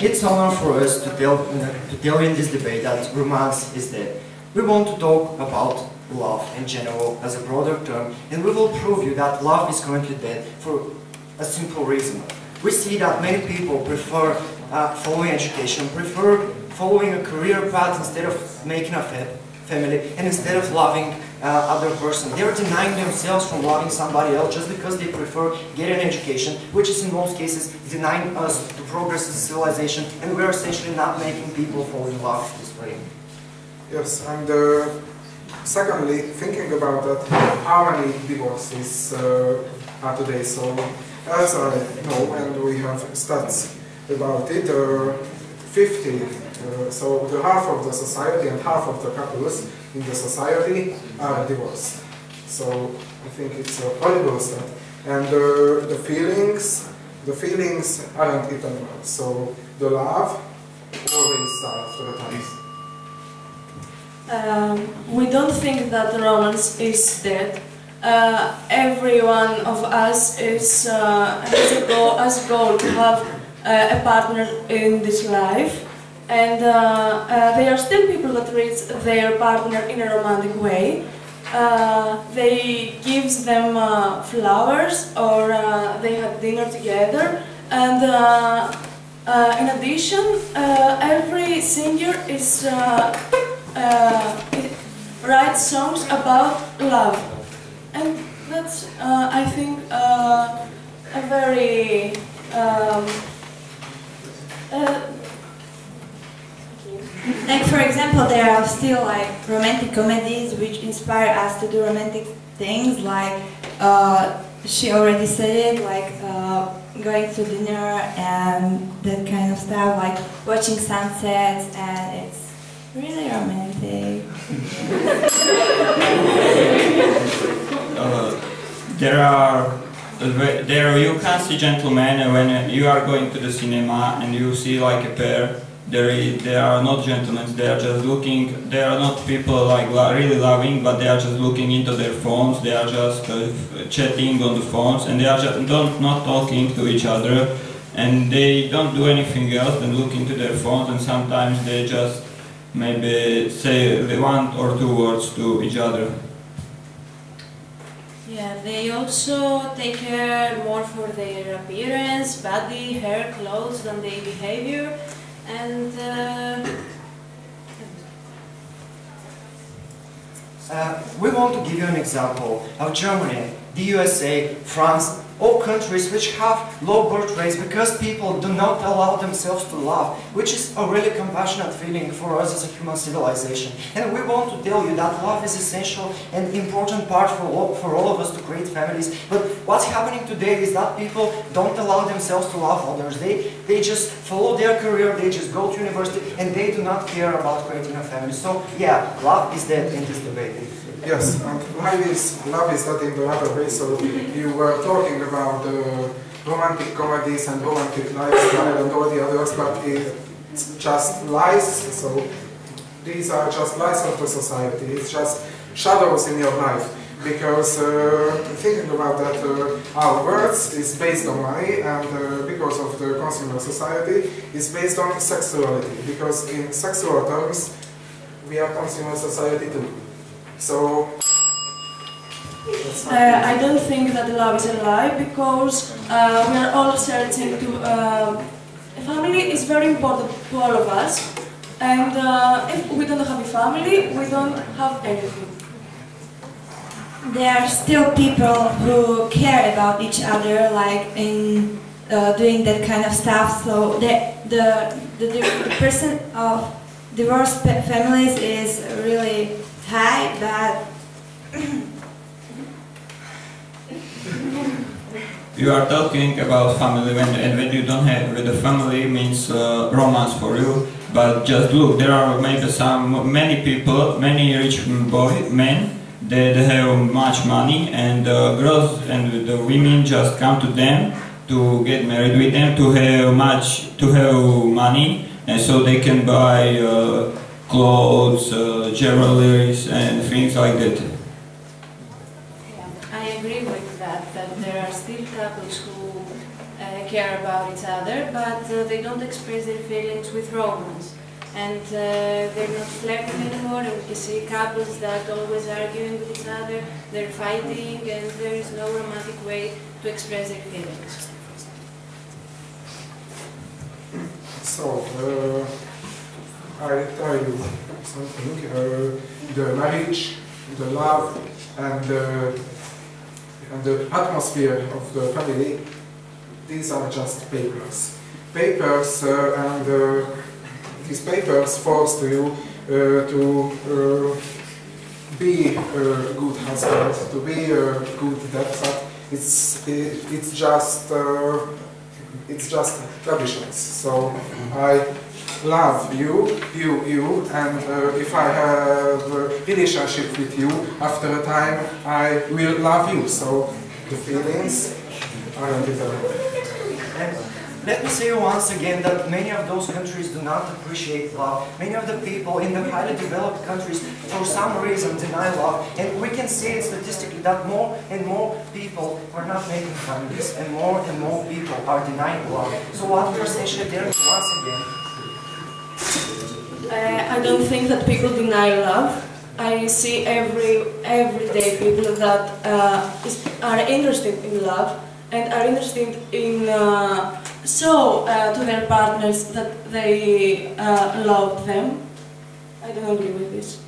It's an honor for us to tell you in this debate that romance is dead. We want to talk about love in general as a broader term, and we will prove you that love is currently dead for a simple reason. We see that many people prefer following education, prefer following a career path instead of making a family, and instead of loving other person. They are denying themselves from loving somebody else just because they prefer getting an education, which is in most cases denying us to progress as a civilization, and we are essentially not making people fall in love this way. Yes, and secondly, thinking about that, how many divorces are today? So, as I know, and we have stats about it, 50. So the half of the society and half of the couples in the society are divorced. So I think it's a horrible stat. And the feelings aren't eternal. So the love always dies after the time. We don't think that romance is dead. Every one of us has a goal to have a partner in this life. And there are still people that treat their partner in a romantic way. They give them flowers, or they have dinner together. And in addition, every singer writes songs about love. And that's, I think, a very like, for example, there are still like romantic comedies which inspire us to do romantic things, like she already said it, like going to dinner and that kind of stuff, like watching sunsets, and it's really romantic. You can see gentlemen when you are going to the cinema and you see like a pair. They are not gentlemen, they are just looking, they are not people like really loving, but they are just looking into their phones, they are just chatting on the phones, and they are just not talking to each other, and they don't do anything else than look into their phones, and sometimes they just maybe say one or two words to each other. Yeah, they also take care more for their appearance, body, hair, clothes than their behavior. And we want to give you an example of Germany, the USA, France, all countries which have low birth rates because people do not allow themselves to love, which is a really compassionate feeling for us as a human civilization. And we want to tell you that love is essential and important part for all of us to create families. But what's happening today is that people don't allow themselves to love others. They just follow their career, they just go to university, and they do not care about creating a family. So yeah, love is dead in this debate. Yes, and love is not in the other way. So you were talking about romantic comedies and romantic lifestyle and all the others, but it's just lies. So these are just lies of the society. It's just shadows in your life. Because thinking about that, our words is based on money, and because of the consumer society, is based on sexuality. Because in sexual terms, we are consumer society too. So I don't think that love is a lie, because we are all searching to... family is very important to all of us, and if we don't have a family, we don't have anything. There are still people who care about each other, like in doing that kind of stuff. So the percent of divorced families is really high, but you are talking about family, and when you don't have with the family means romance for you. But just look, there are maybe many people, many rich men. They have much money, and girls and the women just come to them to get married with them, to have money, and so they can buy clothes, jewelry, and things like that. I agree with that there are still couples who care about each other, but they don't express their feelings with romance. And they're not flirting anymore, and we can see couples that always arguing with each other, they're fighting, and there is no romantic way to express their feelings. So, I tell you something, the marriage, the love, and the atmosphere of the family, these are just papers. Papers, and these papers force you to be a good husband, to be a good dad, but it's just traditions. So I love you, and if I have a relationship with you, after a time I will love you. So the feelings aren't developed. Let me say once again that many of those countries do not appreciate love. Many of the people in the highly developed countries, for some reason, deny love. And we can see it statistically that more and more people are not making families, and more people are denying love. So what we are essentially doing once again... I don't think that people deny love. I see everyday people that are interested in love and are interested in to their partners that they love them. I don't agree with this.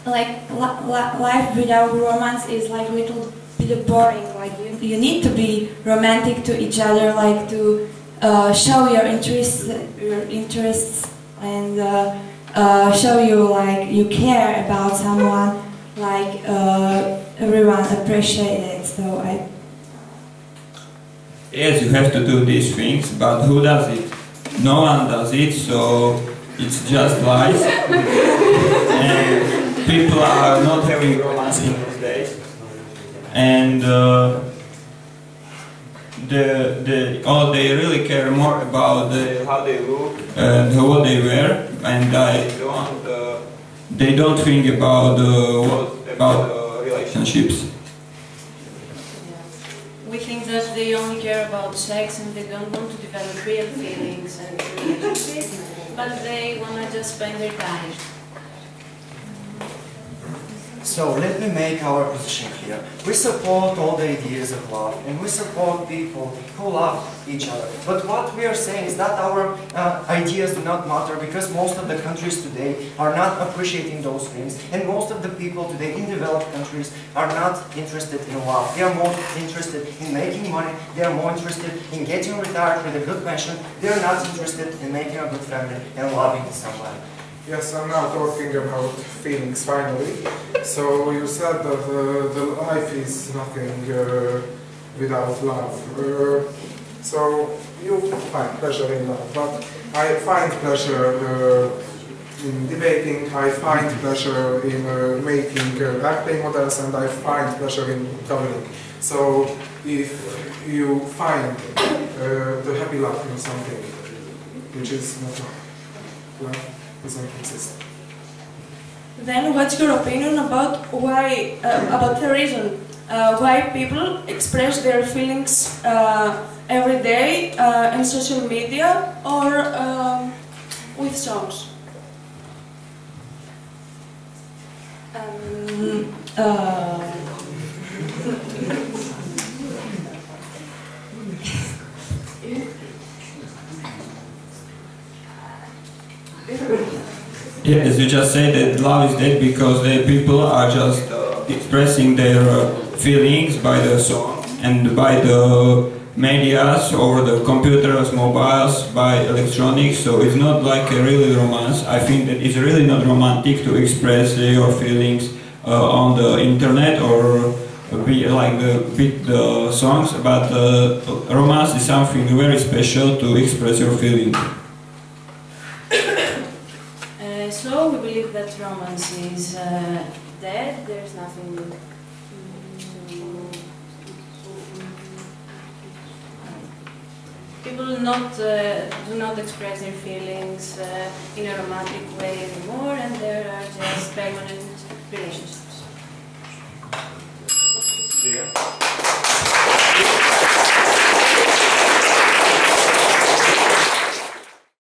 Like life without romance is like a little bit boring. Like you need to be romantic to each other, like to show your interests, and show you like you care about someone. Like everyone appreciates it. So Yes, you have to do these things, but who does it? No one does it, so it's just lies. And people are not having romance in these days. And they really care more about how they look and what they wear, and they don't think about relationships. We think that they only care about sex and they don't want to develop real feelings and relationships, but they want to just spend their time. So let me make our position clear. We support all the ideas of love, and we support people who love each other. But what we are saying is that our ideas do not matter, because most of the countries today are not appreciating those things, and most of the people today in developed countries are not interested in love. They are more interested in making money, they are more interested in getting retired with a good pension, they are not interested in making a good family and loving somebody. Yes, I'm now talking about feelings finally. So you said that the life is nothing without love. So you find pleasure in love, but I find pleasure in debating, I find pleasure in making airplane models, and I find pleasure in traveling. So if you find the happy love in something which is not love, doesn't exist. Then what's your opinion about why, about the reason why people express their feelings every day in social media or with songs? Yes, you just say that love is dead because the people are just expressing their feelings by the song and by the medias over the computers, mobiles, by electronics, so it's not like a really romance. I think that it's really not romantic to express your feelings on the internet or beat the songs, but romance is something very special to express your feelings. So we believe that romance is dead. There's nothing. People do not express their feelings in a romantic way anymore, and there are just permanent relationships.